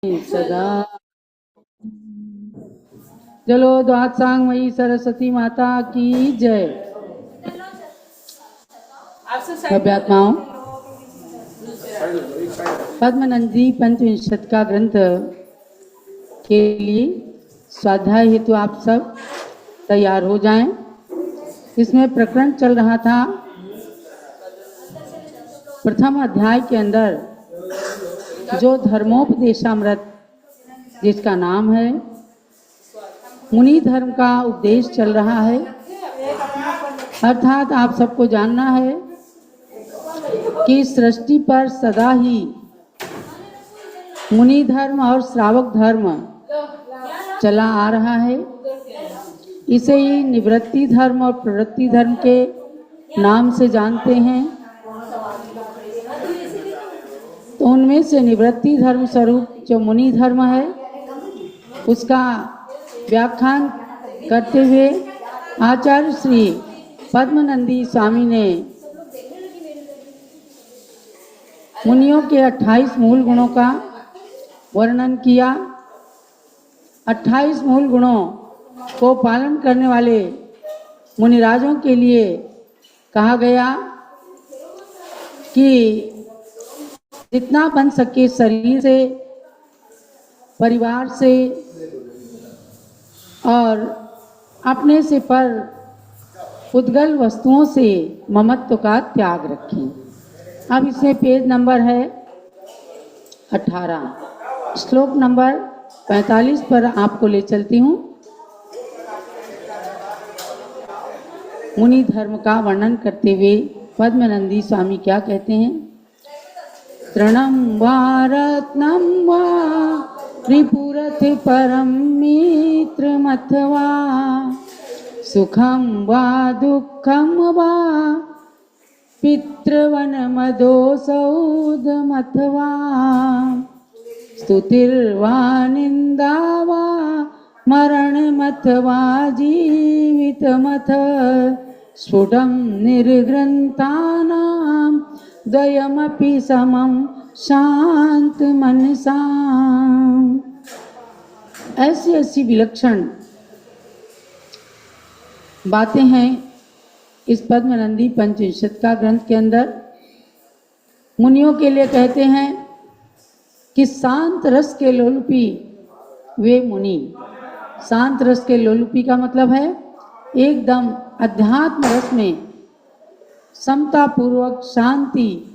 सदा। चलो द्वादशांगमयी सरस्वती माता की जय। अभ्यात्माओं, पद्मनंदी पंचविंशत का ग्रंथ के लिए स्वाध्याय हेतु आप सब तैयार हो जाएं। इसमें प्रकरण चल रहा था प्रथम अध्याय के अंदर जो धर्मोपदेशामृत जिसका नाम है मुनि धर्म का उपदेश चल रहा है। अर्थात आप सबको जानना है कि सृष्टि पर सदा ही मुनि धर्म और श्रावक धर्म चला आ रहा है। इसे ही निवृत्ति धर्म और प्रवृत्ति धर्म के नाम से जानते हैं। तो उनमें से निवृत्ति धर्म स्वरूप जो मुनि धर्म है उसका व्याख्यान करते हुए आचार्य श्री पद्मनंदी स्वामी ने मुनियों के 28 मूल गुणों का वर्णन किया। 28 मूल गुणों को पालन करने वाले मुनिराजों के लिए कहा गया कि जितना बन सके शरीर से, परिवार से और अपने से पर उद्गल वस्तुओं से ममत्व का त्याग रखें। अब इसमें पेज नंबर है 18, श्लोक नंबर 45 पर आपको ले चलती हूँ। मुनि धर्म का वर्णन करते हुए पद्मनंदी स्वामी क्या कहते हैं? तृणं वा रत्नं वा त्रिपुरथ परं मित्रमथवा सुखं वा दुःखं वा पितृवनमदोसौदमथवा स्तुतिर्वा निन्दा वा मरणमथवा जीवितमथ स्फुटं निर्ग्रन्थानां द्वयमपि समं शांत मनसा। ऐसी ऐसी विलक्षण बातें हैं इस पद्मनंदी पंचविंशत का ग्रंथ के अंदर। मुनियों के लिए कहते हैं कि शांत रस के लोलुपी वे मुनि। शांत रस के लोलुपी का मतलब है एकदम अध्यात्म रस में समता पूर्वक शांति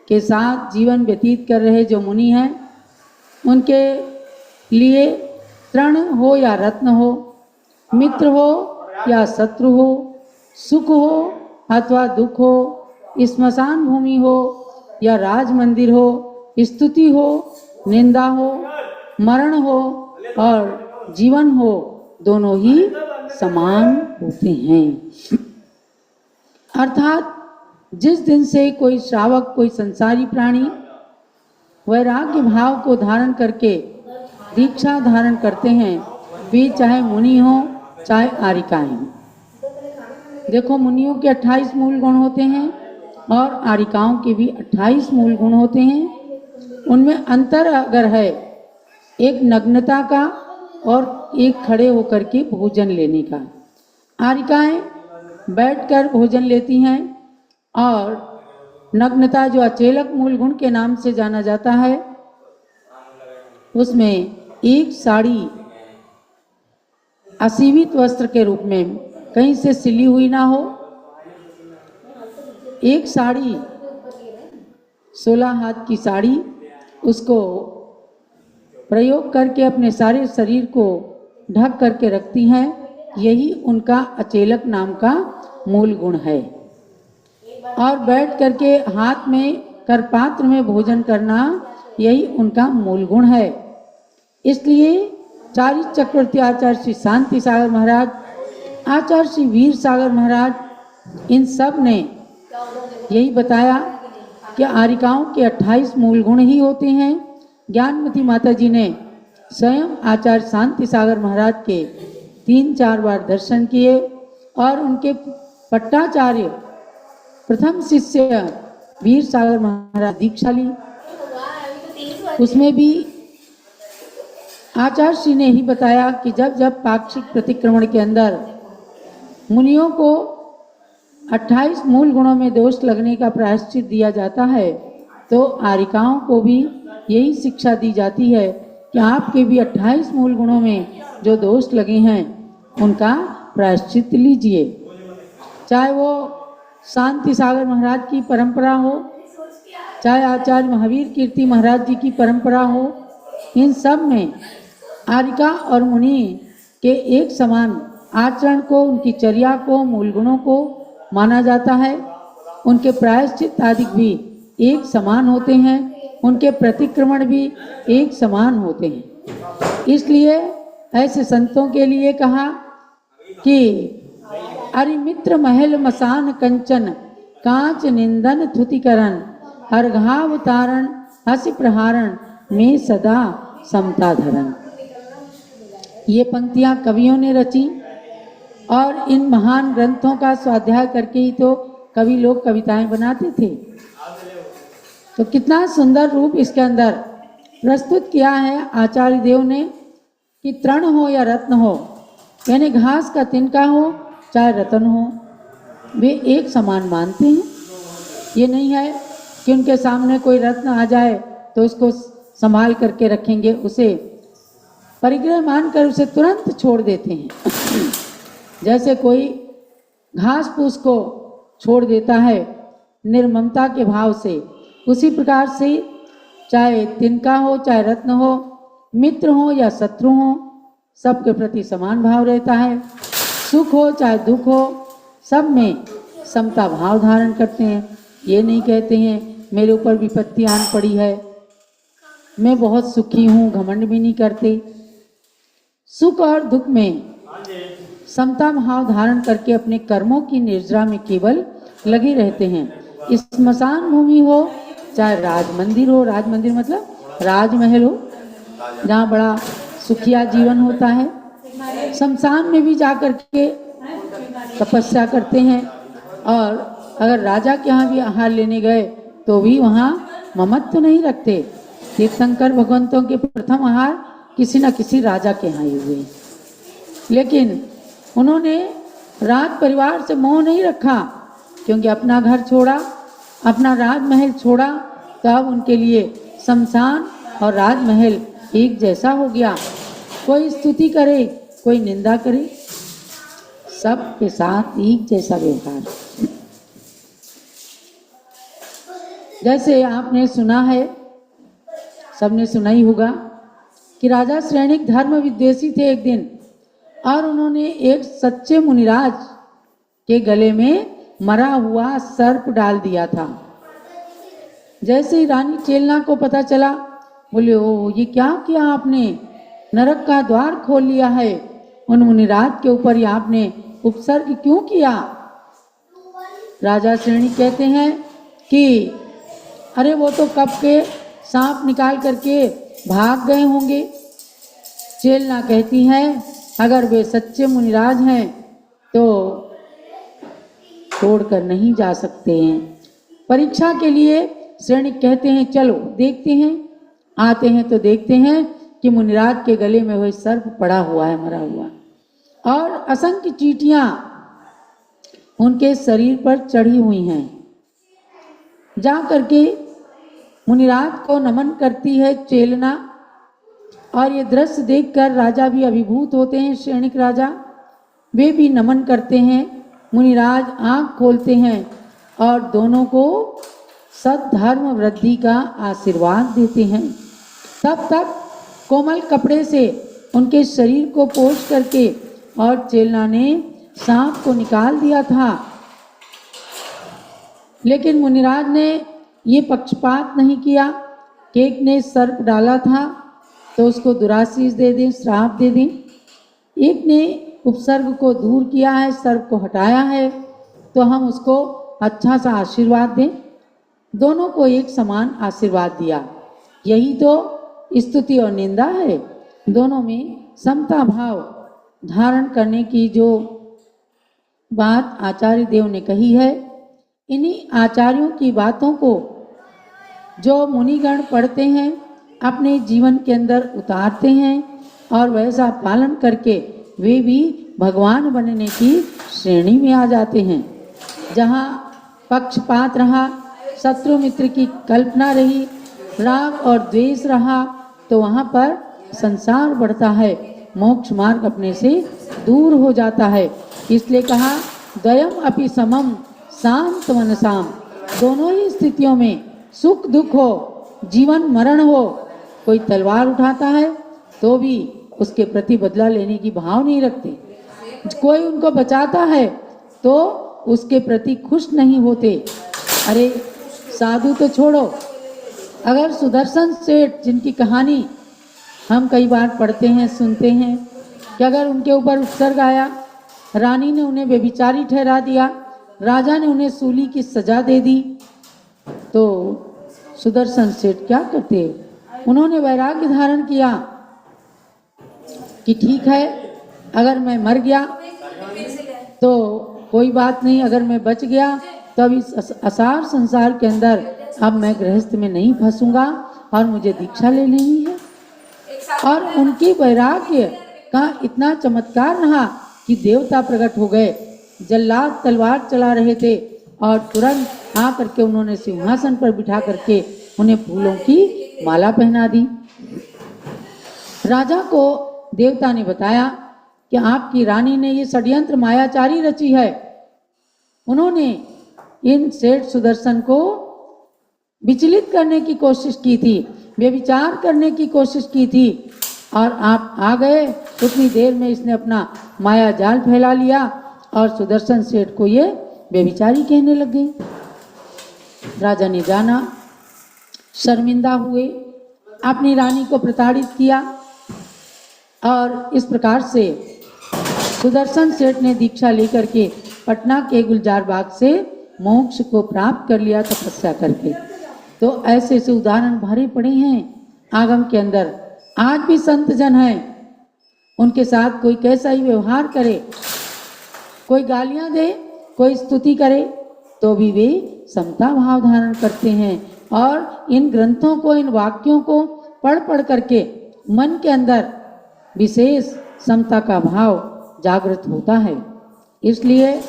के साथ जीवन व्यतीत कर रहे जो मुनि हैं उनके लिए तृण हो या रत्न हो, मित्र हो या शत्रु हो, सुख हो अथवा दुख हो, स्मशान भूमि हो या राज मंदिर हो, स्तुति हो, निंदा हो, मरण हो और जीवन हो, दोनों ही समान होते हैं। अर्थात जिस दिन से कोई श्रावक, कोई संसारी प्राणी वैराग्य भाव को धारण करके दीक्षा धारण करते हैं, वे चाहे मुनि हो चाहे आरिकाएं हों। देखो, मुनियों के 28 मूल गुण होते हैं और आरिकाओं के भी 28 मूल गुण होते हैं। उनमें अंतर अगर है एक नग्नता का और एक खड़े होकर के भोजन लेने का। आरिकाएं बैठकर भोजन लेती हैं और नग्नता जो अचेलक मूल गुण के नाम से जाना जाता है उसमें एक साड़ी असीवित वस्त्र के रूप में कहीं से सिली हुई ना हो, एक साड़ी 16 हाथ की साड़ी उसको प्रयोग करके अपने सारे शरीर को ढक करके रखती हैं। यही उनका अचेलक नाम का मूल गुण है। और बैठ करके हाथ में करपात्र में भोजन करना यही उनका मूल गुण है। इसलिए चारी चक्रवर्ती आचार्य श्री शांति सागर महाराज, आचार्य श्री वीर सागर महाराज, इन सब ने यही बताया कि आरिकाओं के 28 मूल गुण ही होते हैं। ज्ञानमती माता जी ने स्वयं आचार्य शांति सागर महाराज के 3-4 बार दर्शन किए और उनके पट्टाचार्य प्रथम शिष्य वीर सागर महाराज दीक्षा ली। उसमें भी आचार्य श्री ने ही बताया कि जब जब पाक्षिक प्रतिक्रमण के अंदर मुनियों को 28 मूल गुणों में दोष लगने का प्रायश्चित दिया जाता है, तो आरिकाओं को भी यही शिक्षा दी जाती है कि आपके भी 28 मूल गुणों में जो दोष लगे हैं उनका प्रायश्चित लीजिए। चाहे वो शांति सागर महाराज की परंपरा हो, चाहे आचार्य महावीर कीर्ति महाराज जी की परंपरा हो, इन सब में आरिका और मुनि के एक समान आचरण को, उनकी चर्या को, मूल गुणों को माना जाता है। उनके प्रायश्चित आदि भी एक समान होते हैं, उनके प्रतिक्रमण भी एक समान होते हैं। इसलिए ऐसे संतों के लिए कहा कि अरिमित्र महल मसान कंचन कांच निंदन थुतिकरण हरघाव तारण हसि प्रहारण में सदा समता धरण। ये पंक्तियां कवियों ने रची और इन महान ग्रंथों का स्वाध्याय करके ही तो कवि लोग कविताएं बनाते थे। तो कितना सुंदर रूप इसके अंदर प्रस्तुत किया है आचार्य देव ने कि तृण हो या रत्न हो, यानी घास का तिनका हो चाहे रत्न हो, वे एक समान मानते हैं। ये नहीं है कि उनके सामने कोई रत्न आ जाए तो उसको संभाल करके रखेंगे, उसे परिग्रह मानकर उसे तुरंत छोड़ देते हैं। जैसे कोई घास फूस को छोड़ देता है निर्ममता के भाव से, उसी प्रकार से चाहे तिनका हो चाहे रत्न हो, मित्र हो या शत्रु हो, सबके प्रति समान भाव रहता है। सुख हो चाहे दुख हो, सब में समता भाव धारण करते हैं। ये नहीं कहते हैं मेरे ऊपर विपत्ति आन पड़ी है, मैं बहुत सुखी हूँ, घमंड भी नहीं करते। सुख और दुख में समता भाव धारण करके अपने कर्मों की निर्जरा में केवल लगे रहते हैं। स्मशान भूमि हो चाहे राज मंदिर हो, राज मंदिर मतलब राजमहल हो जहाँ बड़ा सुखिया जीवन होता है, शमशान में भी जाकर के तपस्या करते हैं। और अगर राजा के यहाँ भी आहार लेने गए तो भी वहाँ ममत्व तो नहीं रखते। तीर्थंकर भगवंतों के प्रथम आहार किसी न किसी राजा के यहाँ ही हुए, लेकिन उन्होंने राज परिवार से मोह नहीं रखा, क्योंकि अपना घर छोड़ा, अपना राजमहल छोड़ा, तो अब उनके लिए शमशान और राजमहल एक जैसा हो गया। कोई स्तुति करे कोई निंदा करे, सबके साथ एक जैसा व्यवहार। जैसे आपने सुना है, सबने सुना ही होगा कि राजा श्रेणिक धर्म विद्वेषी थे एक दिन, और उन्होंने एक सच्चे मुनिराज के गले में मरा हुआ सर्प डाल दिया था। जैसे ही रानी चेलना को पता चला, बोले ओ ये क्या किया आपने, नरक का द्वार खोल लिया है, उन मुनिराज के ऊपर ही आपने उपसर्ग क्यों किया। राजा श्रेणी कहते हैं कि अरे वो तो कब के सांप निकाल करके भाग गए होंगे। चेलना कहती है अगर वे सच्चे मुनिराज हैं तो छोड़कर नहीं जा सकते हैं। परीक्षा के लिए श्रेणी कहते हैं चलो देखते हैं, आते हैं तो देखते हैं कि मुनिराज के गले में वही सर्प पड़ा हुआ है, मरा हुआ, और असंख्य चींटियां उनके शरीर पर चढ़ी हुई हैं। जा करके मुनिराज को नमन करती है चेलना, और ये दृश्य देखकर राजा भी अभिभूत होते हैं। श्रेणिक राजा वे भी नमन करते हैं। मुनिराज आंख खोलते हैं और दोनों को सद्धर्म वृद्धि का आशीर्वाद देते हैं। तब तक कोमल कपड़े से उनके शरीर को पोंछ करके और चेलना ने सांप को निकाल दिया था, लेकिन मुनिराज ने ये पक्षपात नहीं किया कि एक ने सर्प डाला था तो उसको दुराशीष दे दें, श्राप दे दें। एक ने उपसर्ग को दूर किया है, सर्प को हटाया है, तो हम उसको अच्छा सा आशीर्वाद दें। दोनों को एक समान आशीर्वाद दिया। यही तो स्तुति और निंदा है। दोनों में समता भाव धारण करने की जो बात आचार्य देव ने कही है, इन्हीं आचार्यों की बातों को जो मुनिगण पढ़ते हैं, अपने जीवन के अंदर उतारते हैं, और वैसा पालन करके वे भी भगवान बनने की श्रेणी में आ जाते हैं। जहाँ पक्षपात रहा, शत्रु मित्र की कल्पना रही, राग और द्वेष रहा, तो वहाँ पर संसार बढ़ता है, मोक्ष मार्ग अपने से दूर हो जाता है। इसलिए कहा द्वयम अपि समम शांत मनसाम, दोनों ही स्थितियों में सुख दुख हो, जीवन मरण हो, कोई तलवार उठाता है तो भी उसके प्रति बदला लेने की भाव नहीं रखते, कोई उनको बचाता है तो उसके प्रति खुश नहीं होते। अरे साधु तो छोड़ो, अगर सुदर्शन सेठ जिनकी कहानी हम कई बार पढ़ते हैं सुनते हैं कि अगर उनके ऊपर उपसर्ग आया, रानी ने उन्हें व्यभिचारी ठहरा दिया, राजा ने उन्हें सूली की सजा दे दी, तो सुदर्शन सेठ क्या करते? उन्होंने वैराग्य धारण किया कि ठीक है, अगर मैं मर गया तो कोई बात नहीं, अगर मैं बच गया तो अब इस असार संसार के अंदर अब मैं गृहस्थ में नहीं फंसूंगा और मुझे दीक्षा ले लेनी है। और उनकी वैराग्य का इतना चमत्कार रहा कि देवता प्रकट हो गए, जल्लाद तलवार चला रहे थे और तुरंत आ करके उन्होंने सिंहासन पर बिठा करके उन्हें फूलों की माला पहना दी। राजा को देवता ने बताया कि आपकी रानी ने ये षड्यंत्र मायाचारी रची है, उन्होंने इन सेठ सुदर्शन को विचलित करने की कोशिश की थी, व्यभिचार करने की कोशिश की थी, और आप आ गए, उतनी देर में इसने अपना माया जाल फैला लिया और सुदर्शन सेठ को ये व्यभिचारी कहने लग गई। राजा ने जाना, शर्मिंदा हुए, अपनी रानी को प्रताड़ित किया और इस प्रकार से सुदर्शन सेठ ने दीक्षा लेकर के पटना के गुलजार बाग से मोक्ष को प्राप्त कर लिया तपस्या करके। तो ऐसे ऐसे उदाहरण भरे पड़े हैं आगम के अंदर। आज भी संत जन हैं, उनके साथ कोई कैसा ही व्यवहार करे, कोई गालियां दे, कोई स्तुति करे, तो भी वे समता भाव धारण करते हैं और इन ग्रंथों को, इन वाक्यों को पढ़ पढ़ करके मन के अंदर विशेष समता का भाव जागृत होता है। इसलिए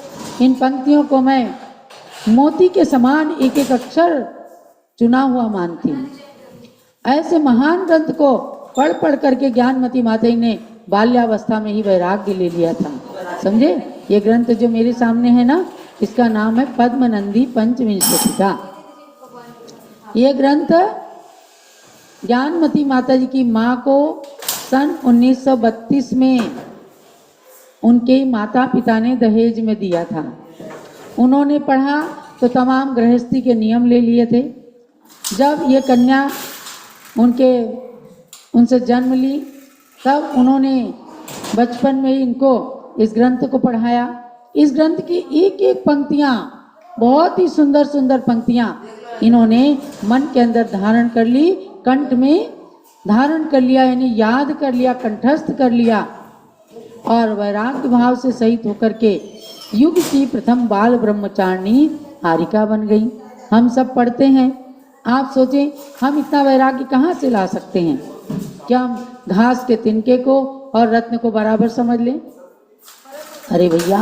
इन पंक्तियों को मैं मोती के समान एक एक अक्षर चुना हुआ मानती हूँ। ऐसे महान ग्रंथ को पढ़ पढ़ करके ज्ञानमती माता ने बाल्यावस्था में ही वैराग्य ले लिया था, समझे। ये ग्रंथ जो मेरे सामने है ना, इसका नाम है पद्मनंदी पंचविंशतिका। ये ग्रंथ ज्ञानमती माता जी की माँ को सन 1932 में उनके माता पिता ने दहेज में दिया था। उन्होंने पढ़ा तो तमाम गृहस्थी के नियम ले लिए थे। जब ये कन्या उनसे जन्म ली, तब उन्होंने बचपन में ही इनको इस ग्रंथ को पढ़ाया। इस ग्रंथ की एक एक पंक्तियाँ, बहुत ही सुंदर सुंदर पंक्तियाँ इन्होंने मन के अंदर धारण कर ली, कंठ में धारण कर लिया, यानी याद कर लिया, कंठस्थ कर लिया और वैराग्य भाव से सहित होकर के युग की प्रथम बाल ब्रह्मचारिणी हारिका बन गई। हम सब पढ़ते हैं, आप सोचें हम इतना वैराग्य कहाँ से ला सकते हैं? क्या हम घास के तिनके को और रत्न को बराबर समझ लें? अरे भैया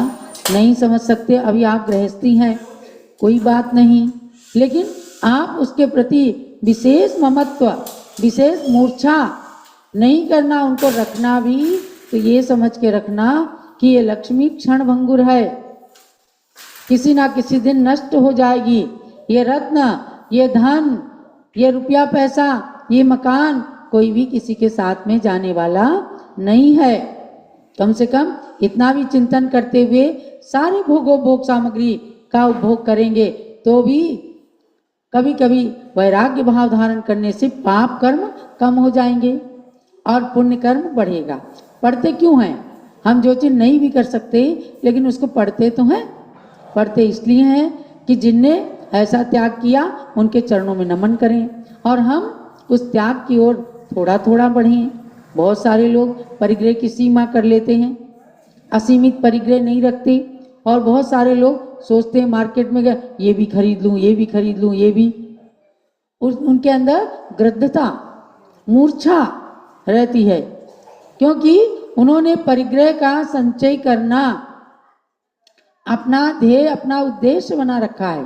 नहीं समझ सकते, अभी आप गृहस्थी हैं, कोई बात नहीं, लेकिन आप उसके प्रति विशेष ममत्व, विशेष मूर्छा नहीं करना, उनको रखना भी तो ये समझ के रखना कि ये लक्ष्मी क्षण भंगुर है, किसी ना किसी दिन नष्ट हो जाएगी। ये रत्न, ये धन, ये रुपया पैसा, ये मकान कोई भी किसी के साथ में जाने वाला नहीं है। कम से कम इतना भी चिंतन करते हुए सारे भोग सामग्री का उपभोग करेंगे तो भी कभी कभी वैराग्य भाव धारण करने से पाप कर्म कम हो जाएंगे और पुण्य कर्म बढ़ेगा। पढ़ते क्यों हैं हम? जो चीज़ नहीं भी कर सकते लेकिन उसको पढ़ते तो हैं। पढ़ते इसलिए हैं कि जिनने ऐसा त्याग किया उनके चरणों में नमन करें और हम उस त्याग की ओर थोड़ा थोड़ा बढ़ें। बहुत सारे लोग परिग्रह की सीमा कर लेते हैं, असीमित परिग्रह नहीं रखते, और बहुत सारे लोग सोचते हैं मार्केट में गए ये भी खरीद लूँ, ये भी खरीद लूँ, ये भी। उनके अंदर गृद्धता, मूर्छा रहती है। क्योंकि उन्होंने परिग्रह का संचय करना अपना ध्येय, अपना उद्देश्य बना रखा है।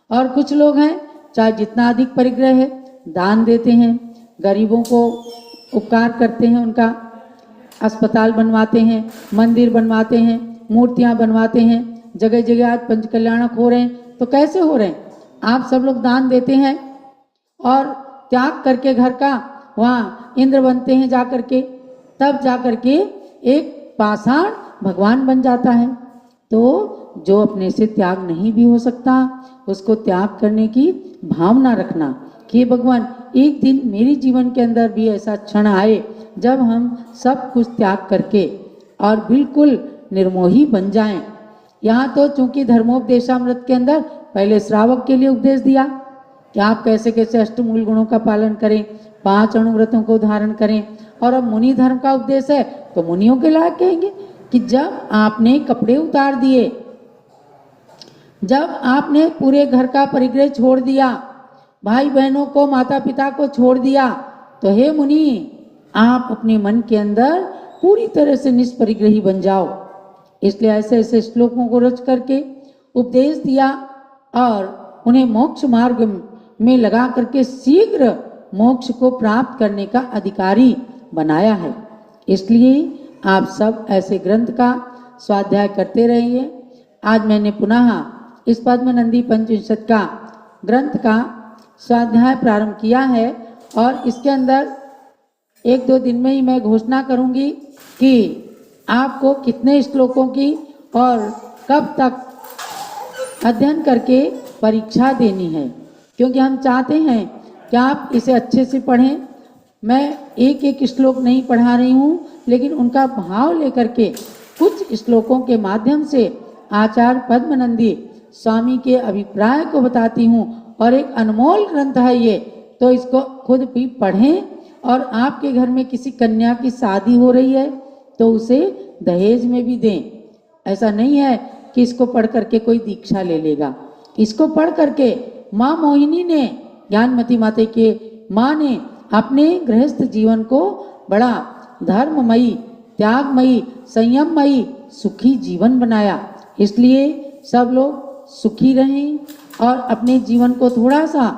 और कुछ लोग हैं चाहे जितना अधिक परिग्रह है दान देते हैं, गरीबों को उपकार करते हैं, उनका अस्पताल बनवाते हैं, मंदिर बनवाते हैं, मूर्तियां बनवाते हैं। जगह जगह आज पंचकल्याणक हो रहे हैं, तो कैसे हो रहे हैं? आप सब लोग दान देते हैं और त्याग करके घर का वहाँ इंद्र बनते हैं जा करके, तब जा करके एक पाषाण भगवान बन जाता है। तो जो अपने से त्याग नहीं भी हो सकता, उसको त्याग करने की भावना रखना कि भगवान एक दिन मेरे जीवन के अंदर भी ऐसा क्षण आए जब हम सब कुछ त्याग करके और बिल्कुल निर्मोही बन जाएं। यहाँ तो चूंकि धर्मोपदेशामृत के अंदर पहले श्रावक के लिए उपदेश दिया कि आप कैसे कैसे अष्टमूल गुणों का पालन करें, 5 अणुव्रतों को धारण करें। और अब मुनि धर्म का उपदेश है तो मुनियों के लायक कहेंगे कि जब आपने कपड़े उतार दिए, जब आपने पूरे घर का परिग्रह छोड़ दिया, भाई बहनों को, माता पिता को छोड़ दिया, तो हे मुनि आप अपने मन के अंदर पूरी तरह से निष्परिग्रही बन जाओ। इसलिए ऐसे ऐसे श्लोकों को रच करके उपदेश दिया और उन्हें मोक्ष मार्ग में लगा करके शीघ्र मोक्ष को प्राप्त करने का अधिकारी बनाया है। इसलिए आप सब ऐसे ग्रंथ का स्वाध्याय करते रहिए। आज मैंने पुनः इस पद्मनंदी पंचविंशति का ग्रंथ का स्वाध्याय प्रारंभ किया है और इसके अंदर 1-2 दिन में ही मैं घोषणा करूंगी कि आपको कितने श्लोकों की और कब तक अध्ययन करके परीक्षा देनी है, क्योंकि हम चाहते हैं कि आप इसे अच्छे से पढ़ें। मैं एक एक श्लोक नहीं पढ़ा रही हूँ, लेकिन उनका भाव लेकर के कुछ श्लोकों के माध्यम से आचार्य पद्मनंदी स्वामी के अभिप्राय को बताती हूँ। और एक अनमोल ग्रंथ है ये, तो इसको खुद भी पढ़ें। और आपके घर में किसी कन्या की शादी हो रही है तो उसे दहेज में भी दें। ऐसा नहीं है कि इसको पढ़ करके कोई दीक्षा ले लेगा। इसको पढ़ करके माँ मोहिनी ने, ज्ञानमती माता के माँ ने अपने गृहस्थ जीवन को बड़ा धर्ममयी, त्यागमयी, संयममयी, सुखी जीवन बनाया। इसलिए सब लोग सुखी रहें और अपने जीवन को थोड़ा सा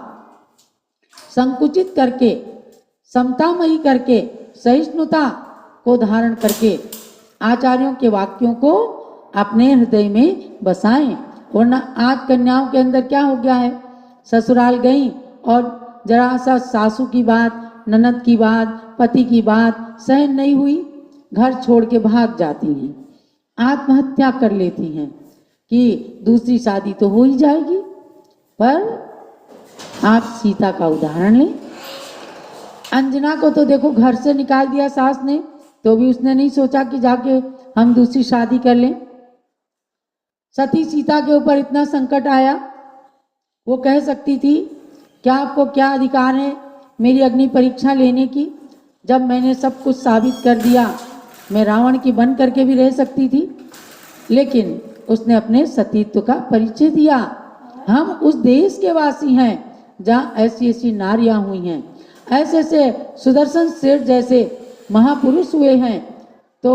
संकुचित करके, समतामयी करके, सहिष्णुता को धारण करके आचार्यों के वाक्यों को अपने हृदय में बसाएं। वरना आज कन्याओं के अंदर क्या हो गया है, ससुराल गई और जरा सा सासू की बात, ननद की बात, पति की बात सहन नहीं हुई, घर छोड़ के भाग जाती हैं, आत्महत्या कर लेती हैं कि दूसरी शादी तो हो ही जाएगी। पर आप सीता का उदाहरण लें। अंजना को तो देखो घर से निकाल दिया सास ने, तो भी उसने नहीं सोचा कि जाके हम दूसरी शादी कर लें। सती सीता के ऊपर इतना संकट आया, वो कह सकती थी क्या आपको क्या अधिकार है मेरी अग्नि परीक्षा लेने की, जब मैंने सब कुछ साबित कर दिया। मैं रावण की बन करके भी रह सकती थी, लेकिन उसने अपने सतीत्व का परिचय दिया। हम उस देश के वासी हैं जहाँ ऐसी ऐसी नारियां हुई हैं, ऐसे ऐसे सुदर्शन सेठ जैसे महापुरुष हुए हैं। तो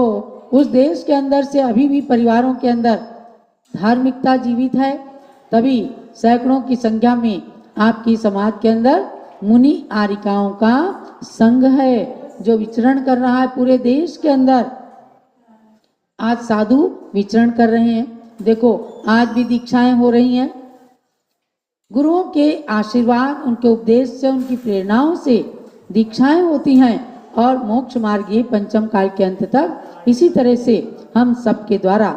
उस देश के अंदर से अभी भी परिवारों के अंदर धार्मिकता जीवित है, तभी सैकड़ों की संख्या में आपकी समाज के अंदर मुनि आरिकाओं का संघ है जो विचरण कर रहा है पूरे देश के अंदर। आज साधु विचरण कर रहे हैं, देखो आज भी दीक्षाएं हो रही हैं। गुरुओं के आशीर्वाद, उनके उपदेश से, उनकी प्रेरणाओं से दीक्षाएं होती हैं और मोक्ष मार्ग ये पंचम काल के अंत तक इसी तरह से हम सबके द्वारा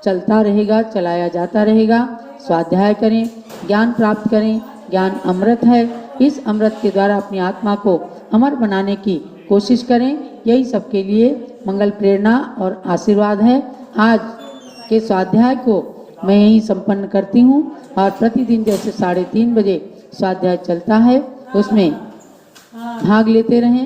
चलता रहेगा, चलाया जाता रहेगा। स्वाध्याय करें, ज्ञान प्राप्त करें। ज्ञान अमृत है, इस अमृत के द्वारा अपनी आत्मा को अमर बनाने की कोशिश करें। यही सबके लिए मंगल प्रेरणा और आशीर्वाद है। आज के स्वाध्याय को मैं यही संपन्न करती हूँ और प्रतिदिन जैसे 3:30 बजे स्वाध्याय चलता है उसमें भाग लेते रहें।